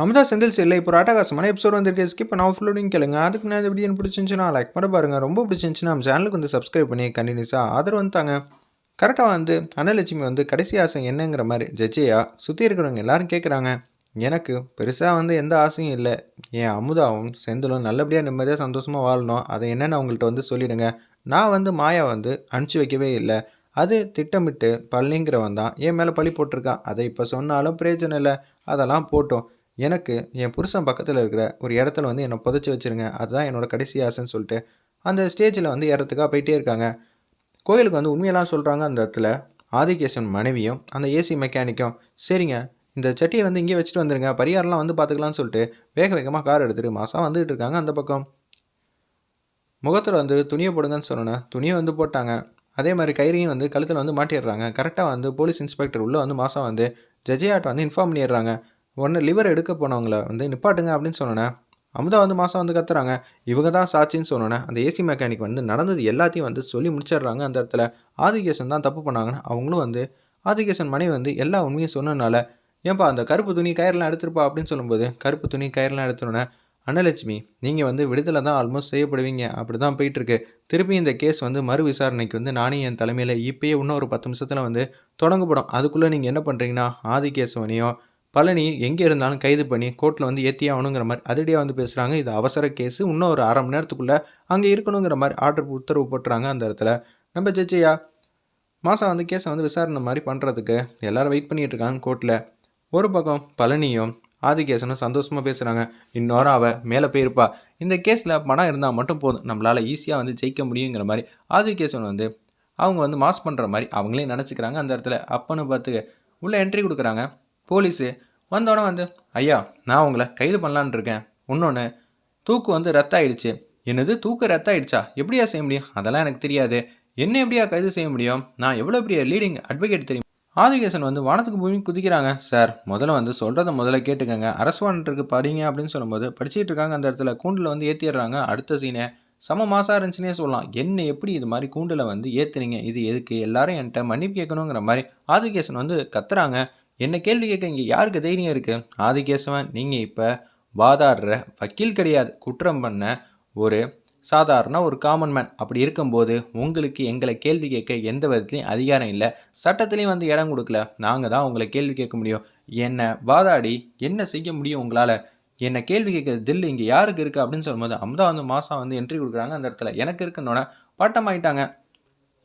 அமுதா செந்தில் இல்லை இப்போ ஒரு அட்டகாசமான எபிசோட் வந்திருக்கு. ஸ்கிப் பண்ண ஃபுல்லோடையும் கேளுங்க. அதுக்கு நான் இந்த வீடியோ பிடிச்சிருந்துச்சுன்னா லைக் பண்ண பாருங்க. ரொம்ப பிடிச்சிருந்துச்சுன்னா நம்ம சேனலுக்கு வந்து சப்ஸ்கிரைப் பண்ணி கண்டினியூஸாக ஆதரவு வந்துட்டாங்க. கரெக்டாக வந்து அன்னலட்சுமி வந்து கடைசி ஆசை என்னங்கிற மாதிரி ஜட்ஜையா சுற்றி இருக்கிறவங்க எல்லாரும் கேட்குறாங்க. எனக்கு பெருசாக வந்து எந்த ஆசையும் இல்லை. என் அமுதாவும் செந்திலும் நல்லபடியாக நிம்மதியாக சந்தோஷமாக வாழணும். அதை என்னென்னு அவங்கள்ட்ட வந்து சொல்லிவிடுங்க. நான் வந்து மாயா வந்து அனுப்பிச்சி வைக்கவே இல்லை. அது திட்டமிட்டு பழனிங்கிறவன் தான் என் மேலே பழி போட்டிருக்கான். அதை இப்போ சொன்னாலும் பிரயோஜனம் இல்லை. அதெல்லாம் போட்டோம். எனக்கு என் புருஷன் பக்கத்தில் இருக்கிற ஒரு இடத்துல வந்து என்னை புதைச்சி வச்சுருங்க. அதுதான் என்னோடய கடைசி ஆசைன்னு சொல்லிட்டு அந்த ஸ்டேஜில் வந்து ஏறத்துக்காக போயிட்டே இருக்காங்க. கோயிலுக்கு வந்து உண்மையெல்லாம் சொல்கிறாங்க. அந்த இடத்துல ஆதிகேசன் மனைவியும் அந்த ஏசி மெக்கானிக்கும் சரிங்க இந்த சட்டியை வந்து இங்கே வச்சுட்டு வந்துடுங்க, பரிகாரம்லாம் வந்து பார்த்துக்கலான்னு சொல்லிட்டு வேக வேகமாக கார் எடுத்துகிட்டு மாதம் வந்துகிட்டு இருக்காங்க. அந்த பக்கம் முகத்தில் வந்து துணியை போடுங்கன்னு சொன்னோன்னே துணியை வந்து போட்டாங்க. அதே மாதிரி கயிறையும் வந்து கழுத்தில் வந்து மாட்டிடுறாங்க. கரெக்டாக வந்து போலீஸ் இன்ஸ்பெக்டர் உள்ளே வந்து மாதம் வந்து ஜட்ஜியாட்ட வந்து இன்ஃபார்ம் பண்ணிடுறாங்க. ஒன்று லிவர் எடுக்க போனவங்கள வந்து நிப்பாட்டுங்க அப்படின்னு சொன்னோன்னே அமுதா வந்து மாதம் வந்து கத்துறாங்க. இவங்க தான் சாட்சின்னு சொன்னோன்னே அந்த ஏசி மெக்கானிக் வந்து நடந்தது எல்லாத்தையும் வந்து சொல்லி முடிச்சிடுறாங்க. அந்த இடத்துல ஆதிகேசன் தான் தப்பு பண்ணாங்கன்னு அவங்களும் வந்து ஆதிகேசன் மனைவி வந்து எல்லா உண்மையும் சொன்னதுனால ஏன்பா அந்த கருப்பு துணி கயிறெலாம் எடுத்துருப்பா அப்படின்னு சொல்லும்போது கருப்பு துணி கயிறெலாம் எடுத்துனோன்னே அன்னலட்சுமி நீங்கள் வந்து விடுதலை தான் ஆல்மோஸ்ட் செய்யப்படுவீங்க, அப்படி தான் போயிட்டுருக்கு. திருப்பி இந்த கேஸ் வந்து மறு விசாரணைக்கு வந்து நானே என் தலைமையில் இப்போயே இன்னும் ஒரு 10 நிமிஷத்தில் வந்து தொடங்கப்படும். அதுக்குள்ளே நீங்கள் என்ன பண்ணுறீங்கன்னா ஆதிகேசவனையும் பழனி எங்கே இருந்தாலும் கைது பண்ணி கோர்ட்டில் வந்து ஏற்றி ஆகணுங்கிற மாதிரி அதிரடியாக வந்து பேசுகிறாங்க. இது அவசர கேஸு, இன்னும் ஒரு அரை மணி நேரத்துக்குள்ளே அங்கே இருக்கணுங்கிற மாதிரி உத்தரவு போட்டுறாங்க. அந்த இடத்துல நம்ம ஜட்ஜையா மாதம் வந்து கேஸை வந்து விசாரணை மாதிரி பண்ணுறதுக்கு எல்லோரும் வெயிட் பண்ணிகிட்டு இருக்காங்க கோர்ட்டில். ஒரு பக்கம் பழனியும் ஆதிகேசனும் சந்தோஷமாக பேசுகிறாங்க. இன்னொரு அவள் மேலே போயிருப்பா, இந்த கேஸில் பணம் இருந்தால் மட்டும் போதும், நம்மளால் ஈஸியாக வந்து ஜெயிக்க முடியுங்கிற மாதிரி ஆதிகேசன் வந்து அவங்க வந்து மாஸ் பண்ணுற மாதிரி அவங்களே நினச்சிக்கிறாங்க. அந்த இடத்துல அப்பன்னு பார்த்து உள்ளே என்ட்ரி கொடுக்குறாங்க. போலீஸு வந்தோடனே வந்து ஐயா நான் உங்களை கைது பண்ணலான்னு இருக்கேன். இன்னொன்று தூக்கு வந்து ரத்த ஆயிடுச்சு. என்னது தூக்கு ரத்த ஆயிடுச்சா? எப்படியா செய்ய முடியும்? அதெல்லாம் எனக்கு தெரியாது. என்ன எப்படியா கைது செய்ய முடியும்? நான் எவ்வளோ பெரிய லீடிங் அட்வொகேட் தெரியும். ஆதிகேசன் வந்து வானத்துக்கு பூமி குதிக்கிறாங்க. சார் முதல்ல வந்து சொல்கிறத முதல்ல கேட்டுக்கங்க, அரசு வாரண்ட்டுக்கு படிங்க அப்படின்னு சொல்லும்போது படிச்சுட்டு இருக்காங்க. அந்த இடத்துல கூண்டில் வந்து ஏற்றிடுறாங்க. அடுத்த சீனே செம மாசாக இருந்துச்சுன்னே சொல்லலாம். என்ன எப்படி இது மாதிரி கூண்டில் வந்து ஏற்றுனீங்க, இது எதுக்கு, எல்லாரும் என்கிட்ட மன்னிப்பு கேட்கணுங்கிற மாதிரி ஆதிகேசன் வந்து கத்துறாங்க. என்ன கேள்வி கேட்க இங்கே யாருக்கு தைரியம் இருக்குது? ஆதிகேசவன் நீங்கள் இப்போ வாதாடுற வக்கீல் கிடையாது, குற்றம் பண்ண ஒரு சாதாரண ஒரு காமன் மேன். அப்படி இருக்கும்போது உங்களுக்கு எங்களை கேள்வி கேட்க எந்த விதத்துலையும் அதிகாரம் இல்லை, சட்டத்துலேயும் வந்து இடம் கொடுக்கல. நாங்கள் தான் உங்களை கேள்வி கேட்க முடியும். என்னை வாதாடி என்ன செய்ய முடியும் உங்களால்? என்னை கேள்வி கேட்க தில்லு இங்கே யாருக்கு இருக்குது அப்படின்னு சொல்லும்போது அமுதா வந்து மாதம் வந்து என்ட்ரி கொடுக்குறாங்க. அந்த இடத்துல எனக்கு இருக்குன்னொன்னே பட்டமாயிட்டாங்க.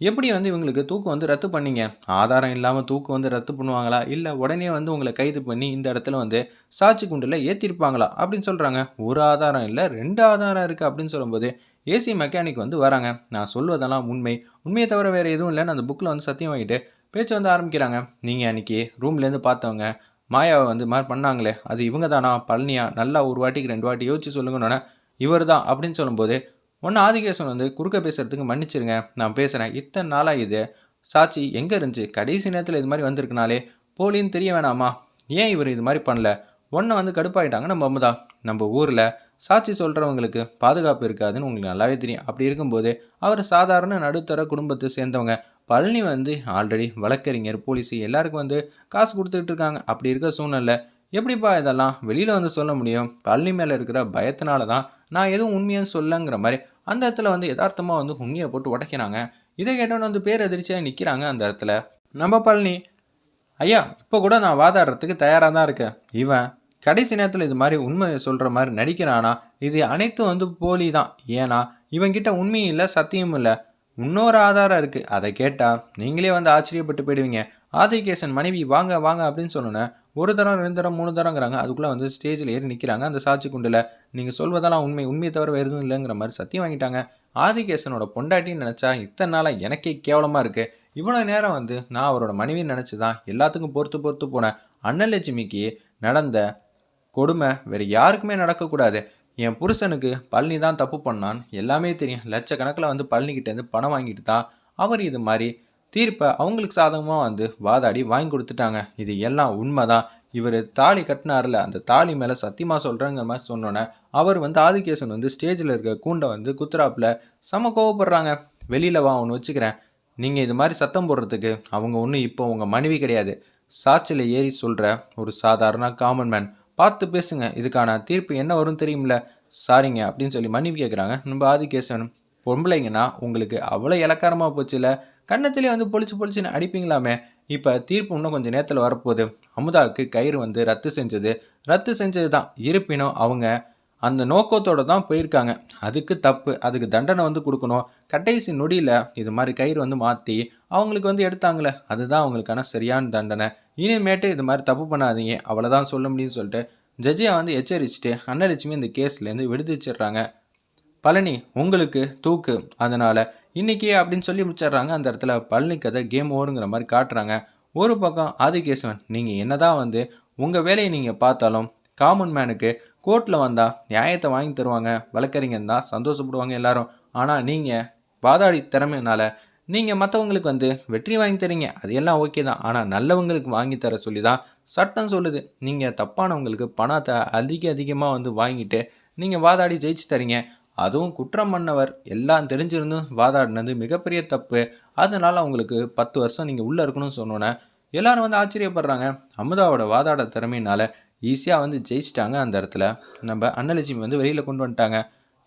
எப்படி வந்து இவங்களுக்கு தூக்கு வந்து ரத்து பண்ணீங்க? ஆதாரம் இல்லாமல் தூக்கு வந்து ரத்து பண்ணுவாங்களா, இல்லை உடனே வந்து உங்களை கைது பண்ணி இந்த இடத்துல வந்து சாட்சி குண்டில் ஏற்றிருப்பாங்களா அப்படின்னு சொல்கிறாங்க. ஒரு ஆதாரம் இல்லை, 2 ஆதாரம் இருக்குது அப்படின்னு சொல்லும்போது ஏசி மெக்கானிக் வந்து வராங்க. நான் சொல்வதெல்லாம் உண்மையை தவிர வேறு எதுவும் இல்லைன்னு அந்த புக்கில் வந்து சத்தியம் வாங்கிட்டு பேச்சு வந்து ஆரம்பிக்கிறாங்க. நீங்கள் அன்றைக்கி ரூம்லேருந்து பார்த்தவங்க மாயாவை வந்து மாதிரி பண்ணாங்களே, அது இவங்க தானா, பழனியா, நல்லா ஒரு வாட்டிக்கு 2 வாட்டி யோசிச்சு சொல்லுங்கன்னொன்னே இவர் தான் அப்படின்னு சொல்லும்போது ஒன்று ஆதிகேசன் வந்து குறுக்க பேசுகிறதுக்கு மன்னிச்சிருங்க, நான் பேசுகிறேன். இத்தனை நாளாக இது சாட்சி எங்கே இருந்துச்சு? கடைசி நேரத்தில் இது மாதிரி வந்திருக்குனாலே போலின்னு தெரிய வேணாமா? ஏன் இவர் இது மாதிரி பண்ணல? ஒன்றை வந்து கடுப்பாயிட்டாங்க நம்ம அம்முதா. நம்ம ஊரில் சாட்சி சொல்கிறவங்களுக்கு பாதுகாப்பு இருக்காதுன்னு உங்களுக்கு நல்லாவே தெரியும். அப்படி இருக்கும்போது அவர் சாதாரண நடுத்தர குடும்பத்தை சேர்ந்தவங்க. பழனி வந்து ஆல்ரெடி வழக்கறிஞர், போலீஸ் எல்லாருக்கும் வந்து காசு கொடுத்துக்கிட்டு இருக்காங்க. அப்படி இருக்க சூழ்நிலை எப்படிப்பா இதெல்லாம் வெளியில் வந்து சொல்ல முடியும்? பழனி மேலே இருக்கிற பயத்தினால தான் நான் எதுவும் உண்மையாக சொல்லங்கிற மாதிரி அந்த இடத்துல வந்து யதார்த்தமாக வந்து உண்மையை போட்டு உடைக்கிறாங்க. இதை கேட்டோன்னு வந்து பேரதிர்ச்சியாக நிற்கிறாங்க. அந்த இடத்துல நம்ம பழனி ஐயா இப்போ கூட நான் வாதாடுறதுக்கு தயாராக தான் இருக்கேன். இவன் கடைசி நேரத்தில் இது மாதிரி உண்மையை சொல்கிற மாதிரி நடிக்கிறானா? இது அனைத்தும் வந்து போலி தான். ஏன்னா இவங்கிட்ட உண்மையும் இல்லை, சத்தியமும் இல்லை. இன்னொரு ஆதாரம் இருக்குது, அதை கேட்டால் நீங்களே வந்து ஆச்சரியப்பட்டு போயிடுவீங்க. ஆதிகேசன் மனைவி வாங்க வாங்க அப்படின்னு சொன்னோன்னே ஒரு தரம் 2 தரம் 3 தரங்கிறாங்க. அதுக்குள்ளே வந்து ஸ்டேஜில் ஏறி நிற்கிறாங்க. அந்த சாட்சி குண்டில் நீங்கள் சொல்வதெல்லாம் உண்மையை தவிர வேறு எதுவும் இல்லைங்கிற மாதிரி சத்தியம் வாங்கிட்டாங்க. ஆதிகேசனோட பொண்டாட்டின்னு நினச்சா இத்தனை நாளாக எனக்கே கேவலமாக இருக்குது. இவ்வளோ நேரம் வந்து நான் அவரோட மனைவின்னு நினச்சி தான் எல்லாத்துக்கும் பொறுத்து போனேன். அன்னலட்சுமிக்கு நடந்த கொடுமை வேறு யாருக்குமே நடக்கக்கூடாது. என் புருஷனுக்கு பழனி தான் தப்பு பண்ணான்னு எல்லாமே தெரியும். லட்சக்கணக்கில் வந்து பழனிக்கிட்டேருந்து பணம் வாங்கிட்டு தான் அவர் இது மாதிரி தீர்ப்பை அவங்களுக்கு சாதகமாக வந்து வாதாடி வாங்கி கொடுத்துட்டாங்க. இது எல்லாம் உண்மை தான். இவர் தாலி கட்டினார்ல, அந்த தாலி மேலே சத்தியமாக சொல்கிறேங்கிற மாதிரி சொன்னோன்னே அவர் வந்து ஆதிகேசன் வந்து ஸ்டேஜில் இருக்க கூண்டை வந்து குத்துறாப்பில் செம கோவப்படுறாங்க. வெளியில் வா ஒன்று வச்சுக்கிறேன். நீங்கள் இது மாதிரி சத்தம் போடுறதுக்கு அவங்க ஒன்றும் இப்போ உங்கள் மனைவி கிடையாது, சாட்சியில் ஏறி சொல்கிற ஒரு சாதாரண காமன் மேன். பார்த்து பேசுங்க, இதுக்கான தீர்ப்பு என்ன வரும் தெரியுமில்ல, சாரிங்க அப்படின்னு சொல்லி மன்னிப்பு கேட்குறாங்க நம்ம ஆதிகேசவன். பொம்பளைங்கன்னா உங்களுக்கு அவ்வளோ இலக்காரமாக போச்சுல, கன்னத்திலே வந்து பொழிச்சுன்னு அடிப்பீங்களாமே. இப்போ தீர்ப்பு இன்னும் கொஞ்சம் நேரத்தில் வரப்போகுது. அமுதாவுக்கு கயிறு வந்து ரத்து செஞ்சது தான். இருப்பினும் அவங்க அந்த நோக்கத்தோடு தான் போயிருக்காங்க. அதுக்கு தப்பு, அதுக்கு தண்டனை வந்து கொடுக்கணும். கடைசி நொடியில் இது மாதிரி கயிறு வந்து மாற்றி அவங்களுக்கு வந்து எடுத்தாங்களே, அதுதான் அவங்களுக்கான சரியான தண்டனை. இனிமேட்டு இது மாதிரி தப்பு பண்ணாதீங்க, அவ்வளோதான் சொல்ல முடியும்னு சொல்லிட்டு ஜட்ஜியை வந்து எச்சரிச்சுட்டு அன்னலட்சுமி இந்த கேஸ்லேருந்து விடுவிச்சிடுறாங்க. பழனி உங்களுக்கு தூக்கு, அதனால் இன்றைக்கி அப்படின்னு சொல்லி முடிச்சிடுறாங்க. அந்த இடத்துல பழனி கதை கேம் ஓவருங்கிற மாதிரி காட்டுறாங்க. ஒரு பக்கம் ஆதிகேசவன், நீங்கள் என்ன தான் வந்து உங்கள் வேலையை நீங்கள் பார்த்தாலும் காமன் மேனுக்கு கோர்ட்டில் வந்தால் நியாயத்தை வாங்கி தருவாங்க, வழக்கறிஞர் தான் சந்தோஷப்படுவாங்க எல்லாரும். ஆனால் நீங்கள் வாதாடி திறமையினால நீங்கள் மற்றவங்களுக்கு வந்து வெற்றி வாங்கி தரீங்க, அது எல்லாம் ஓகே தான். ஆனால் நல்லவங்களுக்கு வாங்கி தர சொல்லி தான் சட்டம் சொல்லுது. நீங்கள் தப்பானவங்களுக்கு பணத்தை அதிகமாக வந்து வாங்கிட்டு நீங்கள் வாதாடி ஜெயிச்சு தரீங்க. அதுவும் குற்றம் பண்ணவர் எல்லாம் தெரிஞ்சிருந்தும் வாதாடினது மிகப்பெரிய தப்பு. அதனால் அவங்களுக்கு 10 வருஷம் நீங்கள் உள்ளே இருக்கணும்னு சொன்னோன்னே எல்லோரும் வந்து ஆச்சரியப்படுறாங்க. அமுதாவோட வாதாட திறமையினால் ஈஸியாக வந்து ஜெயிச்சிட்டாங்க. அந்த இடத்துல நம்ம அன்னலட்சுமி வந்து வெளியில் கொண்டு வந்துட்டாங்க.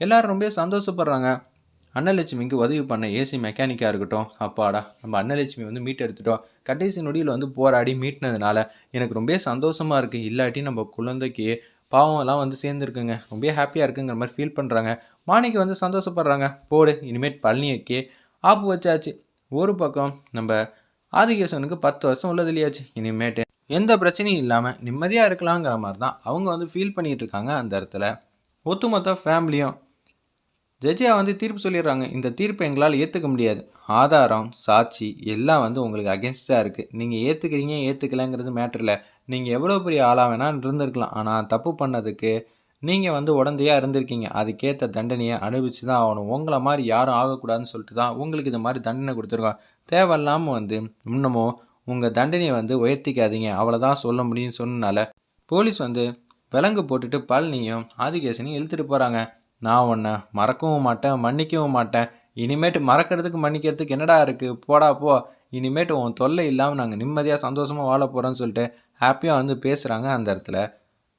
எல்லோரும் ரொம்ப சந்தோஷப்படுறாங்க. அன்னலட்சுமிக்கு உதவி பண்ண ஏசி மெக்கானிக்காக இருக்கட்டும், அப்பாடா நம்ம அன்னலட்சுமி வந்து மீட் எடுத்துட்டோம், கடைசி நொடியில் வந்து போராடி மீட்டினதுனால எனக்கு ரொம்ப சந்தோஷமாக இருக்குது. இல்லாட்டி நம்ம குழந்தைக்கு பாவம்லாம் வந்து சேர்ந்துருக்குங்க, ரொம்ப ஹாப்பியாக இருக்குங்கிற மாதிரி ஃபீல் பண்ணுறாங்க. மாணிக்கு வந்து சந்தோஷப்படுறாங்க. போடு, இனிமேட் பழனிக்கு ஆப்பு வச்சாச்சு. ஒரு பக்கம் நம்ம ஆதிகேசவனுக்கு 10 வருஷம் உள்ளது இல்லையாச்சு, இனிமேட்டு எந்த பிரச்சனையும் இல்லாமல் நிம்மதியாக இருக்கலாங்கிற மாதிரி தான் அவங்க வந்து ஃபீல் பண்ணிகிட்டு இருக்காங்க. அந்த இடத்துல ஒட்டுமொத்த ஃபேமிலியும் ஜட்ஜியா வந்து தீர்ப்பு சொல்லிடுறாங்க. இந்த தீர்ப்பை எங்களால் ஏற்றுக்க முடியாது, ஆதாரம் சாட்சி எல்லாம் வந்து உங்களுக்கு அகேன்ஸ்டாக இருக்குது. நீங்கள் ஏற்றுக்கிறீங்க ஏற்றுக்கலைங்கிறது மேட்ரு இல்லை. நீங்கள் எவ்வளோ பெரிய ஆளாக வேணால் இருந்திருக்கலாம், ஆனால் தப்பு பண்ணதுக்கு நீங்கள் வந்து உடந்தையாக இருந்திருக்கீங்க. அதுக்கேற்ற தண்டனையை அனுபவிச்சு தான் ஆகணும். உங்களை மாதிரி யாரும் ஆகக்கூடாதுன்னு சொல்லிட்டு தான் உங்களுக்கு இது மாதிரி தண்டனை கொடுத்துருக்கோம். தேவையில்லாமல் வந்து இன்னமும் உங்கள் தண்டனையை வந்து உயர்த்திக்காதீங்க, அவ்வளோதான் சொல்ல முடியும்னு சொன்னனால போலீஸ் வந்து விலங்கு போட்டுட்டு பழனியும் ஆதிகேசனையும் இழுத்துட்டு போகிறாங்க. நான் உன்னை மறக்கவும் மாட்டேன், மன்னிக்கவும் மாட்டேன். இனிமேட்டு மறக்கிறதுக்கு மன்னிக்கிறதுக்கு என்னடா இருக்குது, போடா போ. இனிமேட்டு உன் தொல்லை இல்லாமல் நாங்கள் நிம்மதியாக சந்தோஷமாக வாழ போகிறோன்னு சொல்லிட்டு ஹாப்பியாக வந்து பேசுகிறாங்க. அந்த இடத்துல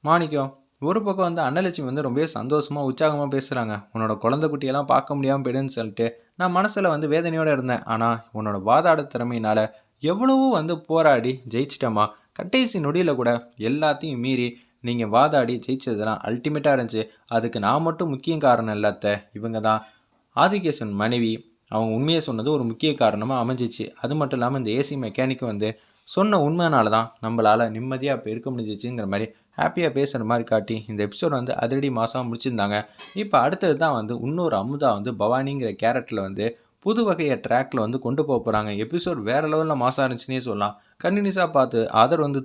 மாணிக்கம் ஒரு பக்கம் வந்து அன்னலட்சுமி வந்து ரொம்ப சந்தோஷமாக உற்சாகமாக பேசுகிறாங்க. உன்னோட குழந்தை குட்டியெல்லாம் பார்க்க முடியாமல் போயிடுன்னு சொல்லிட்டு நான் மனசில் வந்து வேதனையோடு இருந்தேன். ஆனால் உன்னோட வாதாட திறமையினால் எவ்வளவோ வந்து போராடி ஜெயிச்சிட்டோமா. கடைசி நொடியில் கூட எல்லாத்தையும் மீறி நீங்கள் வாதாடி ஜெயிச்சதெல்லாம் அல்டிமேட்டாக இருந்துச்சு. அதுக்கு நான் மட்டும் முக்கிய காரணம் இல்லாத இவங்க தான் ஆதிகேசன் மனைவி. அவங்க உண்மையை சொன்னது ஒரு முக்கிய காரணமாக அமைஞ்சிச்சு. அது மட்டும் இல்லாமல் இந்த ஏசி மெக்கானிக்கு வந்து சொன்ன உண்மைனால தான் நம்மளால் நிம்மதியாக இப்போ இருக்க முடிஞ்சிச்சுங்கிற மாதிரி ஹாப்பியாக பேசுகிற மாதிரி காட்டி இந்த எபிசோட் வந்து அதிரடி மாதம் முடிச்சிருந்தாங்க. இப்போ அடுத்தது தான் வந்து இன்னொரு அமுதா வந்து பவானிங்கிற கேரக்டரில் வந்து புது வகையை ட்ராக்கில் வந்து கொண்டு போக போகிறாங்க. எபிசோட் வேறு லெவலில் மாதம் இருந்துச்சுன்னே சொல்லலாம். கண்டினியூஸாக பார்த்து ஆதரவு வந்து